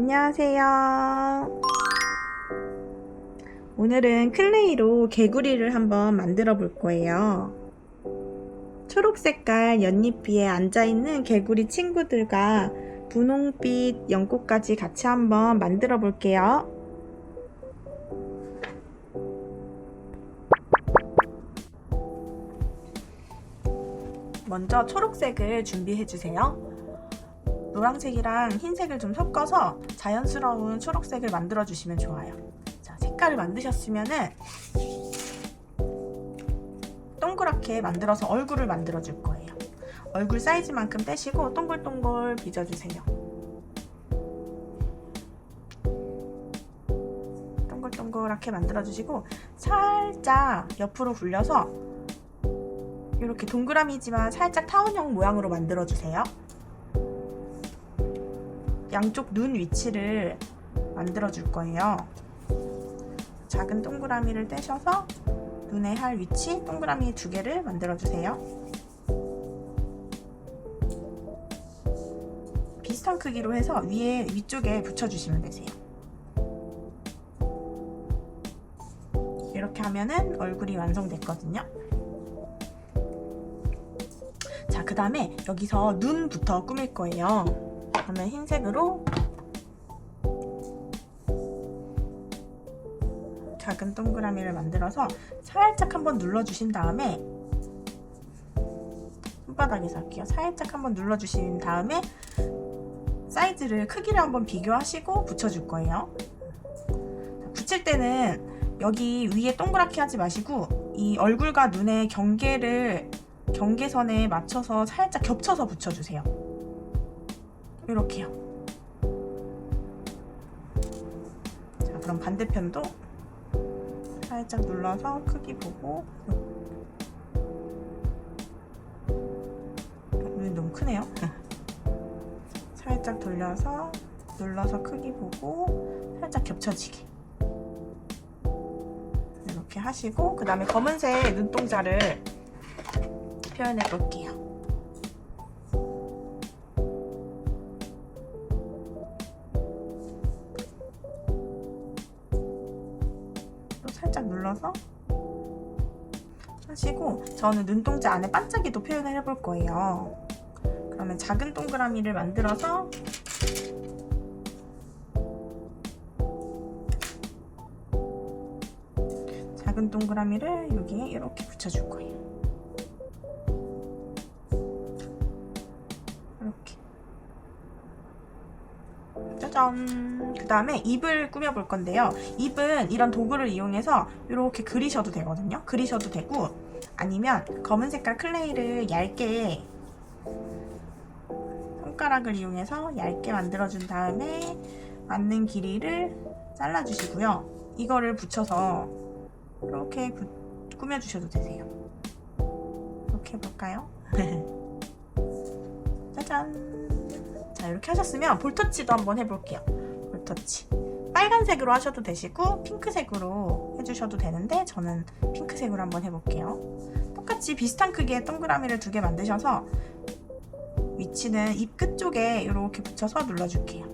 안녕하세요. 오늘은 클레이로 개구리를 한번 만들어 볼 거예요. 초록 색깔 연잎 위에 앉아있는 개구리 친구들과 분홍빛 연꽃까지 같이 한번 만들어 볼게요. 먼저 초록색을 준비해 주세요. 노란색이랑 흰색을 좀 섞어서 자연스러운 초록색을 만들어 주시면 좋아요. 자, 색깔을 만드셨으면은 동그랗게 만들어서 얼굴을 만들어 줄 거예요. 얼굴 사이즈만큼 떼시고 동글동글 빚어 주세요. 동글동글하게 만들어 주시고 살짝 옆으로 굴려서 이렇게 동그라미지만 살짝 타원형 모양으로 만들어 주세요. 양쪽 눈 위치를 만들어 줄 거예요. 작은 동그라미를 떼셔서 눈에 할 위치 동그라미 2개를 만들어 주세요. 비슷한 크기로 해서 위쪽에 붙여 주시면 되세요. 이렇게 하면은 얼굴이 완성됐거든요. 자, 그 다음에 여기서 눈부터 꾸밀 거예요. 그러면 흰색으로 작은 동그라미를 만들어서 살짝 한번 눌러주신 다음에 손바닥에서 할게요. 살짝 한번 눌러주신 다음에 사이즈를 크기를 한번 비교하시고 붙여줄 거예요. 붙일 때는 여기 위에 동그랗게 하지 마시고 이 얼굴과 눈의 경계선에 맞춰서 살짝 겹쳐서 붙여주세요. 이렇게요. 자, 그럼 반대편도 살짝 눌러서 크기 보고 눈이 너무 크네요. 살짝 돌려서 눌러서 크기 보고 살짝 겹쳐지게 이렇게 하시고 그 다음에 검은색 눈동자를 표현해 볼게요. 살짝 눌러서 하시고 저는 눈동자 안에 반짝이도 표현을 해볼 거예요. 그러면 작은 동그라미를 만들어서 작은 동그라미를 여기에 이렇게 붙여줄 거예요. 이렇게 짜잔! 그 다음에 입을 꾸며볼 건데요. 입은 이런 도구를 이용해서 이렇게 그리셔도 되거든요. 그리셔도 되고 아니면 검은 색깔 클레이를 얇게 손가락을 이용해서 얇게 만들어준 다음에 맞는 길이를 잘라주시고요. 이거를 붙여서 이렇게 꾸며주셔도 되세요. 이렇게 해볼까요? 짜잔! 자, 이렇게 하셨으면 볼터치도 한번 해볼게요. 볼터치 빨간색으로 하셔도 되시고 핑크색으로 해주셔도 되는데 저는 핑크색으로 한번 해볼게요. 똑같이 비슷한 크기의 동그라미를 2개 만드셔서 위치는 입 끝쪽에 이렇게 붙여서 눌러줄게요.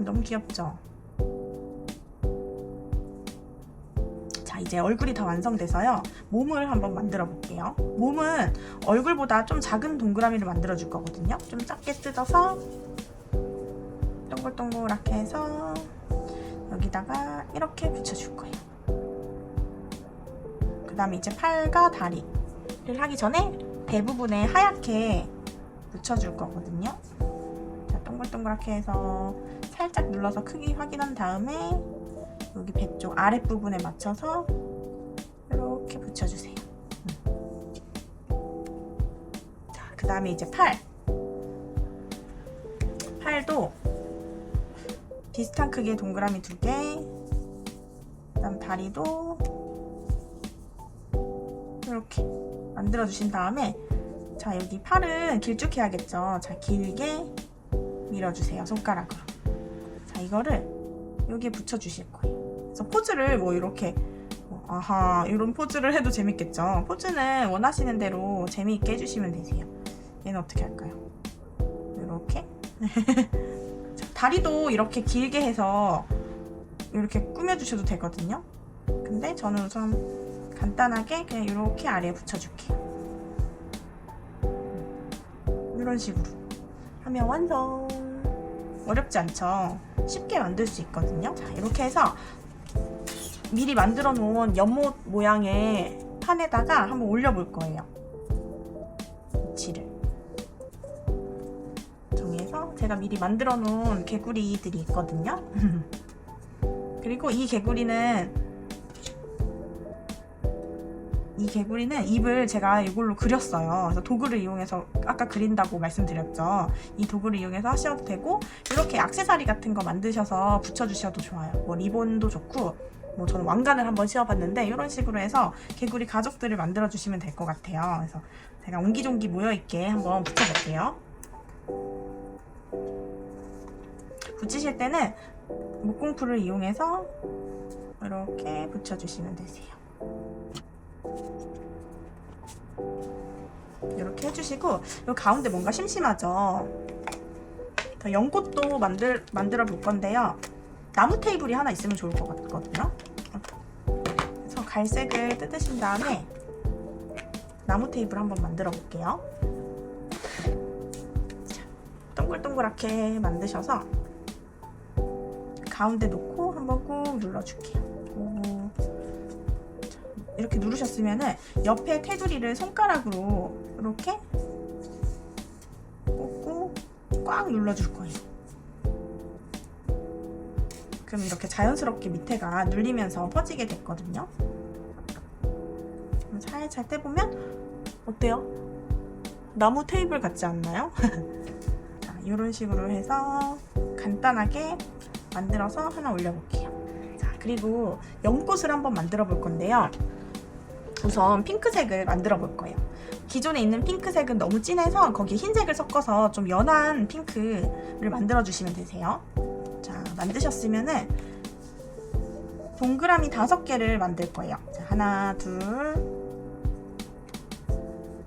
너무 귀엽죠? 자, 이제 얼굴이 다 완성돼서요. 몸을 한번 만들어 볼게요. 몸은 얼굴보다 좀 작은 동그라미를 만들어 줄 거거든요. 좀 작게 뜯어서 동글동글하게 해서 여기다가 이렇게 붙여줄 거예요. 그 다음에 이제 팔과 다리를 하기 전에 대부분에 하얗게 붙여줄 거거든요. 자, 동글동글하게 해서 살짝 눌러서 크기 확인한 다음에 여기 배 쪽 아랫부분에 맞춰서 이렇게 붙여주세요. 자, 그 다음에 이제 팔도 비슷한 크기의 동그라미 2개, 그 다음 다리도 이렇게 만들어 주신 다음에 자, 여기 팔은 길쭉해야겠죠. 자, 길게 밀어주세요. 손가락으로. 자, 이거를 여기에 붙여 주실 거예요. 그래서 포즈를 뭐 이렇게 아하, 이런 포즈를 해도 재밌겠죠. 포즈는 원하시는 대로 재미있게 해주시면 되세요. 얘는 어떻게 할까요? 이렇게 다리도 이렇게 길게 해서 이렇게 꾸며주셔도 되거든요. 근데 저는 우선 간단하게 그냥 이렇게 아래에 붙여줄게요. 이런 식으로 하면 완성. 어렵지 않죠? 쉽게 만들 수 있거든요. 자, 이렇게 해서 미리 만들어 놓은 연못 모양의 판에다가 한번 올려볼 거예요. 위치를 정해서 제가 미리 만들어 놓은 개구리들이 있거든요. 그리고 이 개구리는 입을 제가 이걸로 그렸어요. 그래서 도구를 이용해서 아까 그린다고 말씀드렸죠. 이 도구를 이용해서 하셔도 되고, 이렇게 액세서리 같은 거 만드셔서 붙여주셔도 좋아요. 뭐 리본도 좋고, 뭐 저는 왕관을 한번 씌워봤는데 이런 식으로 해서 개구리 가족들을 만들어 주시면 될 것 같아요. 그래서 제가 옹기종기 모여있게 한번 붙여볼게요. 붙이실 때는 목공풀을 이용해서 이렇게 붙여주시면 되세요. 이렇게 해주시고, 이 가운데 뭔가 심심하죠? 연꽃도 만들어 볼 건데요. 나무 테이블이 하나 있으면 좋을 것 같거든요. 그래서 갈색을 뜯으신 다음에 나무 테이블 한번 만들어 볼게요. 자, 동글동글하게 만드셔서 가운데 놓고 한번 꾹 눌러줄게요. 이렇게 누르셨으면은 옆에 테두리를 손가락으로 이렇게 꽂고 꽉 눌러줄 거예요. 그럼 이렇게 자연스럽게 밑에가 눌리면서 퍼지게 됐거든요. 살살 떼보면 어때요? 나무 테이블 같지 않나요? 자, 이런 식으로 해서 간단하게 만들어서 하나 올려볼게요. 자, 그리고 연꽃을 한번 만들어 볼 건데요. 우선 핑크색을 만들어 볼 거예요. 기존에 있는 핑크색은 너무 진해서 거기에 흰색을 섞어서 좀 연한 핑크를 만들어 주시면 되세요. 자, 만드셨으면은 동그라미 5개를 만들 거예요. 자, 하나, 둘,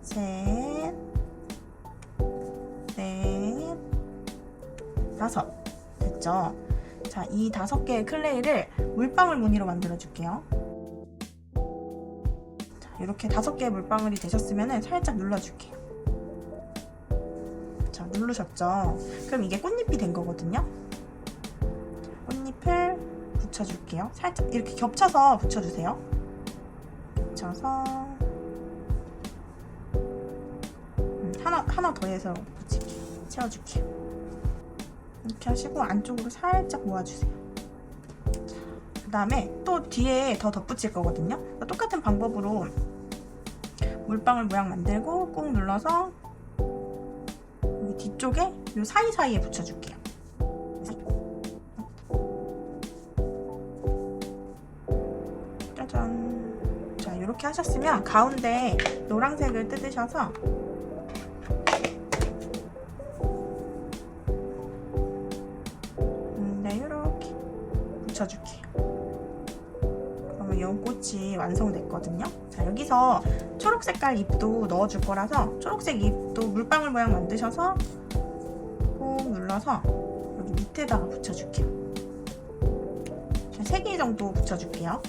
셋, 넷, 5. 됐죠? 자, 이 5개의 클레이를 물방울 무늬로 만들어 줄게요. 이렇게 5개의 물방울이 되셨으면 살짝 눌러줄게요. 자, 누르셨죠? 그럼 이게 꽃잎이 된 거거든요. 꽃잎을 붙여줄게요. 살짝 이렇게 겹쳐서 붙여주세요. 겹쳐서 하나 더 해서 붙일게요. 채워줄게요. 이렇게 하시고 안쪽으로 살짝 모아주세요. 그 다음에 또 뒤에 더 덧붙일 거거든요. 똑같은 방법으로 물방울 모양 만들고 꾹 눌러서 여기 뒤쪽에 이 사이사이에 붙여줄게요. 짜잔. 자, 이렇게 하셨으면 가운데 노란색을 뜯으셔서 이렇게 붙여줄게요. 연꽃이 완성됐거든요. 자, 여기서 초록 색깔 잎도 넣어줄 거라서 초록색 잎도 물방울 모양 만드셔서 꾹 눌러서 여기 밑에다가 붙여줄게요. 3개 정도 붙여줄게요.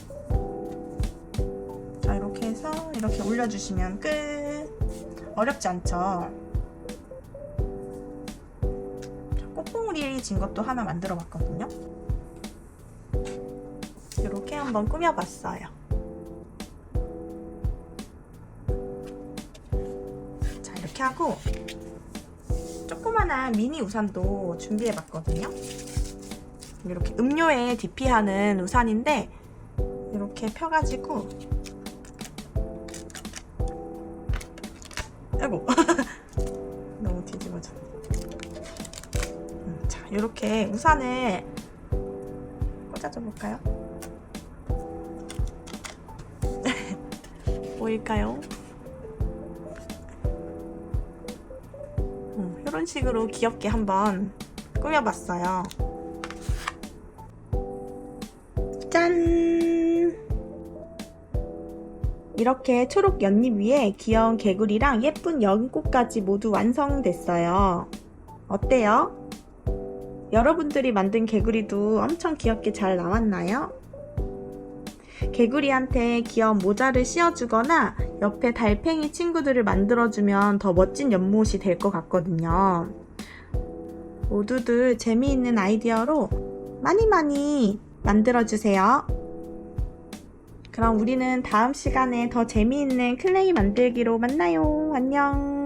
자, 이렇게 해서 이렇게 올려주시면 끝. 어렵지 않죠? 꽃봉오리 진 것도 하나 만들어 봤거든요. 이렇게 한번 꾸며봤어요. 자, 이렇게 하고 조그만한 미니 우산도 준비해봤거든요. 이렇게 음료에 DP하는 우산인데 이렇게 펴가지고 아이고 너무 뒤집어졌네. 자, 이렇게 우산을 꽂아줘 볼까요? 보일까요? 이런 식으로 귀엽게 한번 꾸며봤어요. 짠! 이렇게 초록 연잎 위에 귀여운 개구리랑 예쁜 연꽃까지 모두 완성됐어요. 어때요? 여러분들이 만든 개구리도 엄청 귀엽게 잘 나왔나요? 개구리한테 귀여운 모자를 씌워주거나 옆에 달팽이 친구들을 만들어주면 더 멋진 연못이 될 것 같거든요. 모두들 재미있는 아이디어로 많이 만들어주세요. 그럼 우리는 다음 시간에 더 재미있는 클레이 만들기로 만나요. 안녕.